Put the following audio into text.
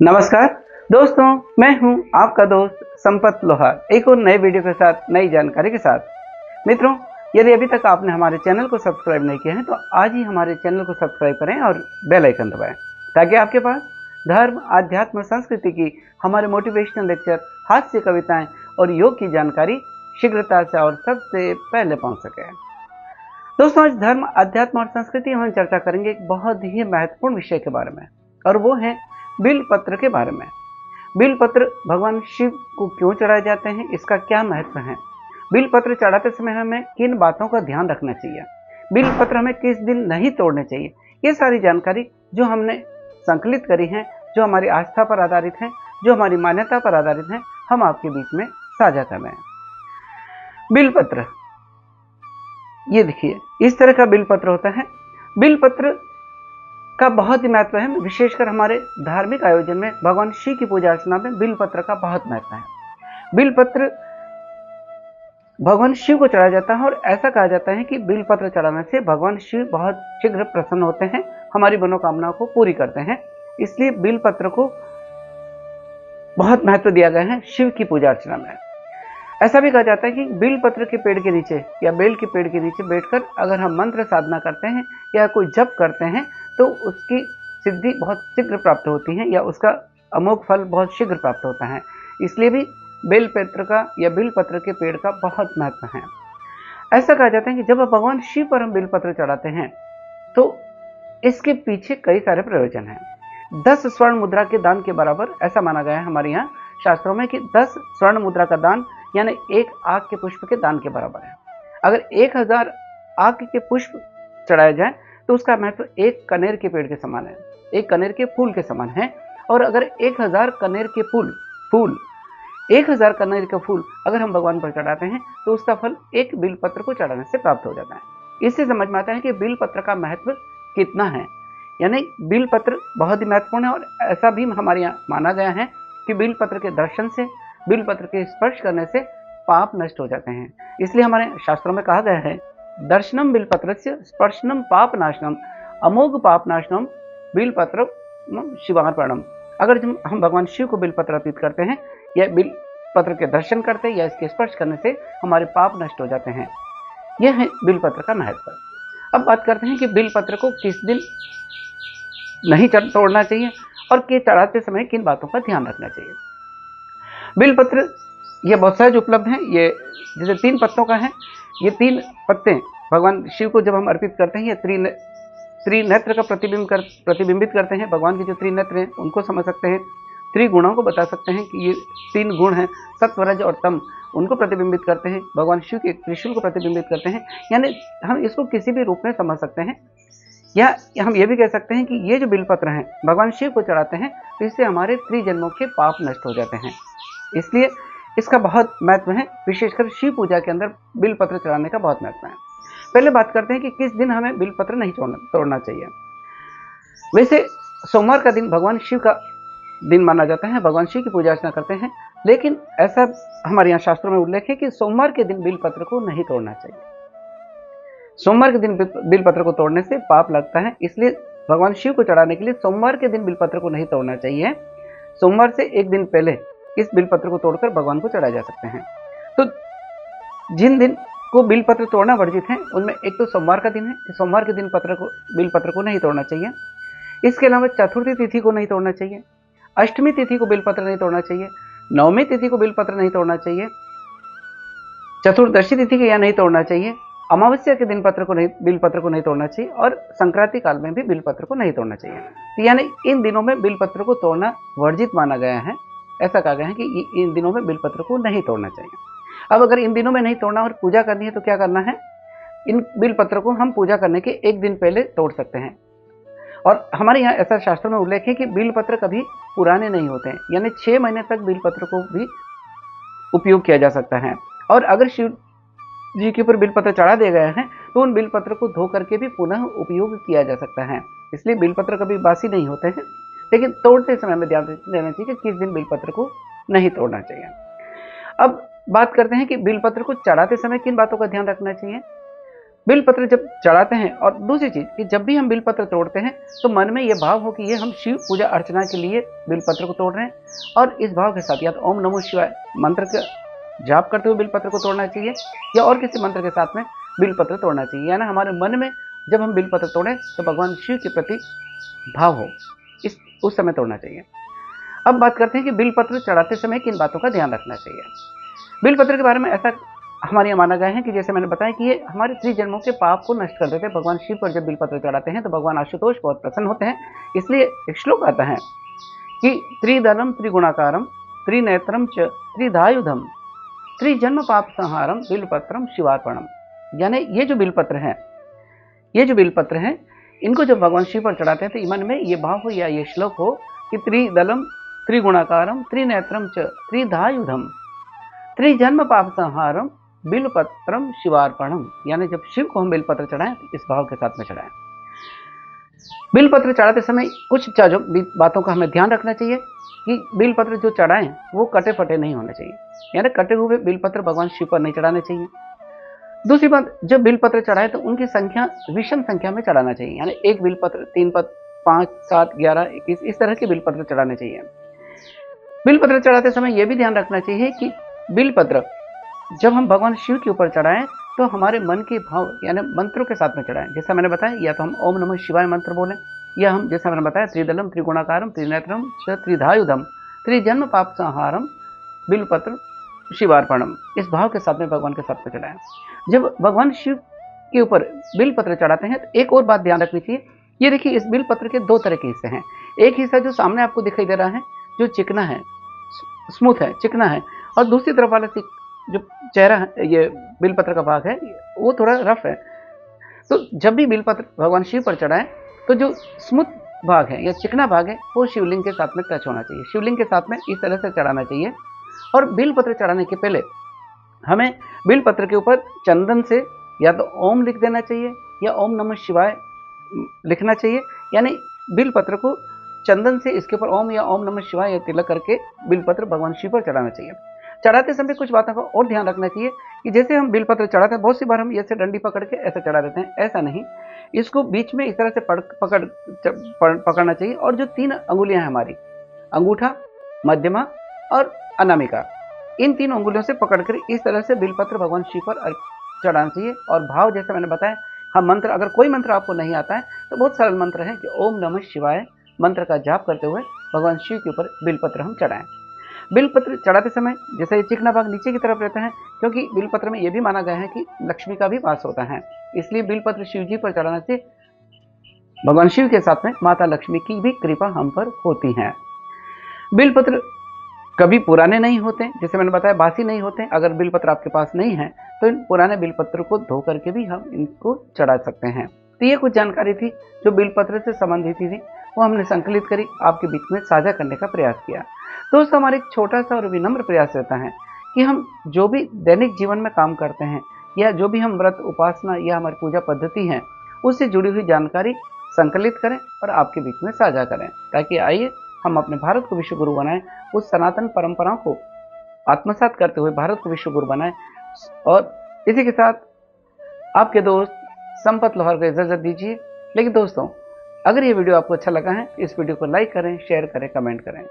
नमस्कार दोस्तों, मैं हूं आपका दोस्त संपत लोहार एक और नए वीडियो के साथ नई जानकारी के साथ। मित्रों, यदि अभी तक आपने हमारे चैनल को सब्सक्राइब नहीं किया है तो आज ही हमारे चैनल को सब्सक्राइब करें और बेल आइकन दबाएं ताकि आपके पास धर्म, अध्यात्म, संस्कृति की हमारे मोटिवेशनल लेक्चर, हास्य कविताएं और योग की जानकारी शीघ्रता से और सबसे पहले पहुंच सके। दोस्तों, आज धर्म, अध्यात्म और संस्कृति हम चर्चा करेंगे एक बहुत ही महत्वपूर्ण विषय के बारे में, और वो है बिल पत्र के बारे में। बिल पत्र भगवान शिव को क्यों चढ़ाए जाते हैं, इसका क्या महत्व है, बिल पत्र चढ़ाते समय हमें किन बातों का ध्यान रखना चाहिए, बिल पत्र हमें किस दिन नहीं तोड़ने चाहिए, ये सारी जानकारी जो हमने संकलित करी है, जो हमारी आस्था पर आधारित है, जो हमारी मान्यता पर आधारित है, हम आपके बीच में साझा कर रहे हैं। बिल पत्र, ये देखिए इस तरह का बिल पत्र होता है। बिल पत्र का बहुत ही महत्व है, विशेषकर हमारे धार्मिक आयोजन में भगवान शिव की पूजा अर्चना में बिल पत्र का बहुत महत्व है। बिल पत्र भगवान शिव को चढ़ाया जाता है और ऐसा कहा जाता है कि बिल पत्र चढ़ाने से भगवान शिव बहुत शीघ्र प्रसन्न होते हैं, हमारी मनोकामनाओं को पूरी करते हैं। इसलिए बिल पत्र को बहुत महत्व दिया गया है शिव की पूजा अर्चना में। ऐसा भी कहा जाता है कि बिल पत्र के पेड़ के नीचे या बेल के पेड़ के नीचे बैठकर अगर हम मंत्र साधना करते हैं या कोई जप करते हैं तो उसकी सिद्धि बहुत शीघ्र प्राप्त होती है या उसका अमोघ फल बहुत शीघ्र प्राप्त होता है। इसलिए भी बेल पत्र का या बिल पत्र के पेड़ का बहुत महत्व है। ऐसा कहा जाता है कि जब भगवान शिव पर हम बिल पत्र चढ़ाते हैं तो इसके पीछे कई सारे प्रयोजन हैं। 10 स्वर्ण मुद्रा के दान के बराबर ऐसा माना गया है हमारे यहाँ शास्त्रों में कि 10 स्वर्ण मुद्रा का दान यानी एक आक के पुष्प के दान के बराबर है। अगर 1000 आक के पुष्प चढ़ाया जाए तो उसका महत्व एक कनेर के पेड़ के समान है, एक कनेर के फूल के समान है। और अगर 1000 कनेर के फूल 1000 कनेर के फूल अगर हम भगवान पर चढ़ाते हैं तो उसका फल एक बिल पत्र को चढ़ाने से प्राप्त हो जाता है। इससे समझ में आता है कि बिल पत्र का महत्व कितना है। यानी बिल पत्र बहुत ही महत्वपूर्ण है और ऐसा भी हमारे यहाँ माना गया है कि बिल पत्र के दर्शन से, बिल पत्र के स्पर्श करने से पाप नष्ट हो जाते हैं। इसलिए हमारे शास्त्रों में कहा गया है, दर्शनम बिल पत्रस्य स्पर्शनम पाप नाशनम अमोघ पाप नाशनम बिल पत्र शिवार्पणम। अगर हम भगवान शिव को बिल पत्र अर्पित करते हैं या बिल पत्र के दर्शन करते हैं या इसके स्पर्श करने से हमारे पाप नष्ट हो जाते हैं। यह है बिल पत्र का महत्व। अब बात करते हैं कि बिल पत्र को किस दिन नहीं तोड़ना चाहिए और के चढ़ाते समय किन बातों का ध्यान रखना चाहिए। बिल पत्र ये बहुत सहज उपलब्ध हैं। ये जैसे 3 पत्तों का है, ये 3 पत्ते भगवान शिव को जब हम अर्पित करते हैं, ये त्रिनेत्र का प्रतिबिंबित करते हैं। भगवान के जो त्रिनेत्र हैं उनको समझ सकते हैं, त्रिगुणों को बता सकते हैं कि ये 3 गुण हैं, सत्व, रज और तम, उनको प्रतिबिंबित करते हैं। भगवान शिव के त्रिशूल को प्रतिबिंबित करते हैं। यानी हम इसको किसी भी रूप में समझ सकते हैं, या हम ये भी कह सकते हैं कि ये जो बिल पत्र हैं भगवान शिव को चढ़ाते हैं तो इससे हमारे त्रिजन्मों के पाप नष्ट हो जाते हैं। इसलिए इसका बहुत महत्व है, विशेषकर शिव पूजा के अंदर बिल पत्र चढ़ाने का बहुत महत्व है। पहले बात करते हैं कि किस दिन हमें बिल पत्र नहीं तोड़ना चाहिए। वैसे सोमवार का दिन भगवान शिव का दिन माना जाता है, भगवान शिव की पूजा अर्चना करते हैं, लेकिन ऐसा हमारे यहाँ शास्त्रों में उल्लेख है कि सोमवार के दिन बिल पत्र को नहीं तोड़ना चाहिए। सोमवार के दिन बिल पत्र को तोड़ने से पाप लगता है। इसलिए भगवान शिव को चढ़ाने के लिए सोमवार के दिन बिल पत्र को नहीं तोड़ना चाहिए। सोमवार से एक दिन पहले इस बिल पत्र को तोड़कर भगवान को चढ़ाए जा सकते हैं। तो जिन दिन को बिल पत्र तोड़ना वर्जित है उनमें एक तो सोमवार का दिन है कि सोमवार के दिन बिल पत्र को नहीं तोड़ना चाहिए। इसके अलावा चतुर्थी तिथि को नहीं तोड़ना चाहिए, अष्टमी तिथि को बिल पत्र नहीं तोड़ना चाहिए, नवमी तिथि को बिल पत्र नहीं तोड़ना चाहिए, चतुर्दशी तिथि को यह नहीं तोड़ना चाहिए, अमावस्या के दिन बिल पत्र को नहीं तोड़ना चाहिए और संक्रांति काल में भी बिल पत्र को नहीं तोड़ना चाहिए। तो यानी इन दिनों में बिल पत्र को तोड़ना वर्जित माना गया है। ऐसा कहा गया है कि इन दिनों में बिल पत्र को नहीं तोड़ना चाहिए। अब अगर इन दिनों में नहीं तोड़ना और पूजा करनी है तो क्या करना है, इन बिल पत्र को हम पूजा करने के एक दिन पहले तोड़ सकते हैं। और हमारे यहाँ ऐसा शास्त्रों में उल्लेख है कि बिल पत्र कभी पुराने नहीं होते हैं, यानी 6 महीने तक बिल पत्र को भी उपयोग किया जा सकता है। और अगर शिव जी के ऊपर बिल पत्र चढ़ा दिए गए हैं तो उन बिल पत्र को धो करके भी पुनः उपयोग किया जा सकता है। इसलिए बिल पत्र कभी बासी नहीं होते हैं, लेकिन तोड़ते समय हमें ध्यान देना चाहिए कि किस दिन बिल पत्र को नहीं तोड़ना चाहिए। अब बात करते हैं कि बिल पत्र को चढ़ाते समय किन बातों का ध्यान रखना चाहिए। बिलपत्र जब चढ़ाते हैं, और दूसरी चीज कि जब भी हम बिलपत्र तोड़ते हैं तो मन में ये भाव हो कि ये हम शिव पूजा अर्चना के लिए बिलपत्र को तोड़ रहे हैं, और इस भाव के साथ या तो ओम नमो शिवाय मंत्र का जाप करते हुए बिलपत्र को तोड़ना चाहिए, या और किसी मंत्र के साथ में बिलपत्र तोड़ना चाहिए, यानी हमारे मन में जब हम बिलपत्र तोड़ें तो भगवान शिव के प्रति भाव हो, इस उस समय तोड़ना चाहिए। अब बात करते हैं कि बिलपत्र चढ़ाते समय किन बातों का ध्यान रखना चाहिए। बिलपत्र के बारे में ऐसा हमारे यहाँ माना गया है कि जैसे मैंने बताया कि ये हमारे 3 जन्मों के पाप को नष्ट कर देते हैं। भगवान शिव पर जब बिलपत्र चढ़ाते हैं तो भगवान आशुतोष बहुत प्रसन्न होते हैं। इसलिए एक श्लोक आता है कि त्रिदलम त्रिगुणाकारम त्रिनेत्रम च त्रिधायुधम त्रिजन्म पाप संहारम बिलपत्रम शिवार्पणम। यानी ये जो बिलपत्र हैं इनको जब भगवान शिव पर चढ़ाते हैं तो मन में ये भाव हो या ये श्लोक हो कि त्रिदलम त्रिगुणाकारम त्रिनेत्रम च त्रिधायुधम त्रिजन्म पाप संहारम बिलपत्रम शिवार्पणम। यानी जब शिव को हम बिलपत्र चढ़ाएं तो इस भाव के साथ में चढ़ाएं। बिलपत्र चढ़ाते समय कुछ बातों का हमें ध्यान रखना चाहिए कि बिलपत्र जो चढ़ाएं वो कटे फटे नहीं होने चाहिए, यानी कटे हुए बिलपत्र भगवान शिव पर नहीं चढ़ाने चाहिए। दूसरी बात, जब बिलपत्र चढ़ाए तो उनकी संख्या विषम संख्या में चढ़ाना चाहिए, यानी 1 बिलपत्र 3 पत्र 5 7 11 21 इस तरह के बिलपत्र चढ़ाने चाहिए। बिलपत्र चढ़ाते समय यह भी ध्यान रखना चाहिए कि बिलपत्र जब हम भगवान शिव के ऊपर चढ़ाएं तो हमारे मन के भाव यानी मंत्रों के साथ में चढ़ाएं। जैसा मैंने बताया, या तो हम ओम नमः शिवाय मंत्र बोलें, या हम जैसा मैंने बताया त्रिदलम त्रिगुणाकारम त्रिनेत्रम च त्रिधायुधम त्रिजन्म पाप संहारम बिलपत्र शिवार्पणम, इस भाव के साथ में भगवान के साथ में चढ़ाएं। जब भगवान शिव के ऊपर बिलपत्र चढ़ाते हैं तो एक और बात ध्यान रखनी चाहिए। ये देखिए, इस बिलपत्र के 2 तरह के हिस्से हैं। एक हिस्सा जो सामने आपको दिखाई दे रहा है जो चिकना है, स्मूथ है, चिकना है, और दूसरी तरफ वाला जो चेहरा है, ये बिलपत्र का भाग है, वो थोड़ा रफ है। तो जब भी बिलपत्र भगवान शिव पर चढ़ाएं तो जो स्मूथ भाग है या चिकना भाग है वो शिवलिंग के साथ में टच होना चाहिए, शिवलिंग के साथ में इस तरह से चढ़ाना चाहिए। और बिलपत्र चढ़ाने के पहले हमें बिलपत्र के ऊपर चंदन से या तो ओम लिख देना चाहिए या ओम नमः शिवाय लिखना चाहिए, यानी बिलपत्र को चंदन से इसके ऊपर ओम या ओम नमः शिवाय या तिलक करके बिलपत्र भगवान शिव पर चढ़ाना चाहिए। चढ़ाते समय कुछ बातों का और ध्यान रखना चाहिए कि जैसे हम बिलपत्र चढ़ाते हैं, बहुत सी बार हम ऐसे डंडी पकड़ के ऐसे चढ़ा देते हैं, ऐसा नहीं, इसको बीच में इस तरह से पकड़ना चाहिए। और जो 3 अंगुलियां हैं हमारी, अंगूठा, मध्यमा और अनामिका, इन 3 अंगुलियों से पकड़कर इस तरह से बिलपत्र भगवान शिव पर चढ़ाना चाहिए। और भाव जैसे मैंने बताया, हम मंत्र, अगर कोई मंत्र आपको नहीं आता है तो बहुत सरल मंत्र है कि ओम नमः शिवाय मंत्र का जाप करते हुए भगवान शिव के ऊपर बिलपत्र हम चढ़ाएं। बिलपत्र चढ़ाते समय जैसे ये चिकना भाग नीचे की तरफ रहता है, क्योंकि बिलपत्र में यह भी माना गया है कि लक्ष्मी का भी वास होता है, इसलिए बिलपत्र शिव जी पर चढ़ाने से भगवान शिव के साथ में माता लक्ष्मी की भी कृपा हम पर होती है। बिलपत्र कभी पुराने नहीं होते, जैसे मैंने बताया बासी नहीं होते। अगर बिलपत्र आपके पास नहीं है तो इन पुराने बिलपत्र को धो करके भी हम इनको चढ़ा सकते हैं। तो ये कुछ जानकारी थी जो बिलपत्र से संबंधित थी, वो हमने संकलित करी, आपके बीच में साझा करने का प्रयास किया। दोस्तों, हमारा एक छोटा सा और विनम्र प्रयास रहता है कि हम जो भी दैनिक जीवन में काम करते हैं या जो भी हम व्रत, उपासना या हमारी पूजा पद्धति है उससे जुड़ी हुई जानकारी संकलित करें और आपके बीच में साझा करें, ताकि आइए हम अपने भारत को विश्व गुरु बनाएं, उस सनातन परंपराओं को आत्मसात करते हुए भारत को विश्व गुरु बनाएं। और इसी के साथ आपके दोस्त संपत लोहार को इजाजत दीजिए। लेकिन दोस्तों, अगर ये वीडियो आपको अच्छा लगा है तो इस वीडियो को लाइक करें, शेयर करें, कमेंट करें।